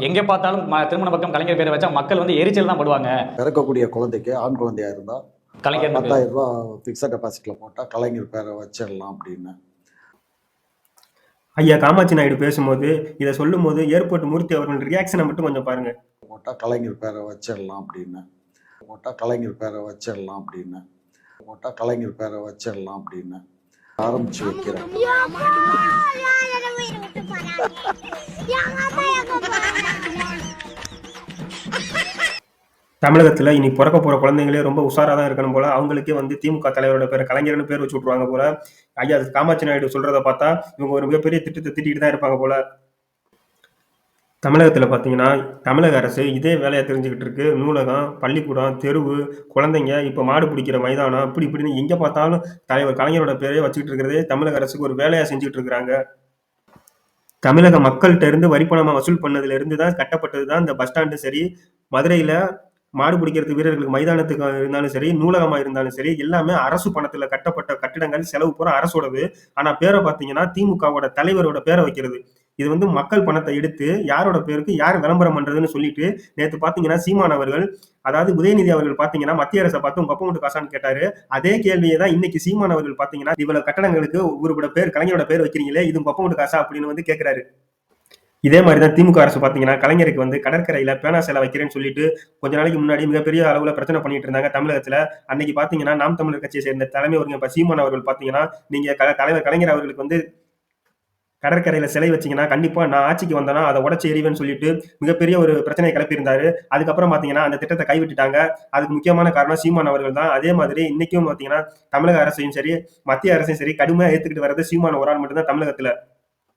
எங்கே பார்த்தாலும் திருமண பக்கம் கலைஞர் பேரை வச்சா மக்கள் வந்து எரிச்சல் தான் படுவாங்க. பிறக்கக்கூடிய குழந்தைக்கு ஆண் குழந்தையா இருந்தால் கலைஞர் 10,000 ரூபா ஃபிக்ஸட் டெபாசிட்டில் போட்டால் கலைஞர் பேரை வச்சிடலாம் அப்படின்னு. ஐயா காமாட்சி நாயுடு பேசும்போது இதை சொல்லும் போது ஏர்போர்ட் மூர்த்தி அவர்கள் ரியாக்ஷனை மட்டும் கொஞ்சம் பாருங்க. போட்டால் கலைஞர் பேரை வச்சிடலாம் அப்படின்னு. போட்டால் கலைஞர் பேரை வச்சிடலாம் அப்படின்னு. போட்டால் கலைஞர் பேரை வச்சிடலாம் அப்படின்னு ஆரம்பிச்சு வைக்கிறேன். தமிழகத்துல இனி பிறக்க போற குழந்தைங்களே ரொம்ப உஷாரா தான் இருக்கணும் போல. அவங்களுக்கே வந்து திமுக தலைவரோட பேர் கலைஞர்னு பேர் வச்சு விட்டுருவாங்க போல. ஐயா காமாட்சி நாயுடு சொல்றதை பார்த்தா இவங்க ஒரு மிகப்பெரிய திட்டத்தை திட்டிட்டு தான் இருப்பாங்க போல. தமிழகத்துல பாத்தீங்கன்னா தமிழக அரசு இதே வேலையை தெரிஞ்சுக்கிட்டு இருக்கு. நூலகம், பள்ளிக்கூடம், தெருவு, குழந்தைங்க, இப்ப மாடு பிடிக்கிற மைதானம், இப்படின்னு எங்க பார்த்தாலும் தலைவர் கலைஞரோட பேரே வச்சுக்கிட்டு இருக்கிறதே தமிழக அரசுக்கு ஒரு வேலையா செஞ்சுட்டு இருக்கிறாங்க. தமிழக மக்கள்கிட்ட இருந்து வரிப்பணமா வசூல் பண்ணதுல இருந்து தான் கட்டப்பட்டதுதான் இந்த பஸ் ஸ்டாண்டும் சரி, மதுரையில மாடு பிடிக்கிறது வீரர்களுக்கு மைதானத்துக்கு இருந்தாலும் சரி, நூலகமா இருந்தாலும் சரி, எல்லாமே அரசு பணத்துல கட்டப்பட்ட கட்டிடங்கள், செலவு பூரா அரசோடது. ஆனா பேரை பாத்தீங்கன்னா திமுகவோட தலைவரோட பேரை வைக்கிறது. இது வந்து மக்கள் பணத்தை எடுத்து யாரோட பேருக்கு யார் விளம்பரம் பண்றதுன்னு சொல்லிட்டு நேத்து பாத்தீங்கன்னா சீமான் அவர்கள், அதாவது உதயநிதி அவர்கள் பாத்தீங்கன்னா மத்திய அரசை பார்த்து உங்க அப்பா மட்டும் காசான்னு கேட்டாரு. அதே கேள்வியை தான் இன்னைக்கு சீமான் அவர்கள் பாத்தீங்கன்னா இவ்வளவு கட்டடங்களுக்கு ஒருவரோட பேர் கலைஞரோட பேர் வைக்கிறீங்களே, இது உங்க அப்பா மட்டும் காசா அப்படின்னு வந்து கேட்கிறாரு. இதே மாதிரிதான் திமுக அரசு பாத்தீங்கன்னா கலைஞருக்கு வந்து கடற்கரையில பேனா சிலை வைக்கிறேன்னு சொல்லிட்டு கொஞ்ச நாளைக்கு முன்னாடி மிகப்பெரிய அளவுல பிரச்சனை பண்ணிட்டு இருந்தாங்க தமிழகத்துல. அன்னைக்கு பாத்தீங்கன்னா நாம் தமிழர் கட்சியை சேர்ந்த தலைமை ஒருங்க சீமான் அவர்கள் பாத்தீங்கன்னா நீங்க தலைவர் கலைஞர் அவர்களுக்கு வந்து கடற்கரையில சிலை வச்சீங்கன்னா கண்டிப்பா நான் ஆட்சிக்கு வந்தேன்னா அதை உடச்சி எறிவேன்னு சொல்லிட்டு மிகப்பெரிய ஒரு பிரச்சனையை கிளப்பியிருந்தாரு. அதுக்கப்புறம் பாத்தீங்கன்னா அந்த திட்டத்தை கைவிட்டுட்டாங்க. அதுக்கு முக்கியமான காரணம் சீமான் அவர்கள் தான். அதே மாதிரி இன்னைக்கும் பாத்தீங்கன்னா தமிழக அரசையும் சரி மத்திய அரசையும் சரி கடுமையா ஏத்துக்கிட்டு வர்றது சீமான ஒரு ஆள் மட்டும்தான் தமிழகத்துல.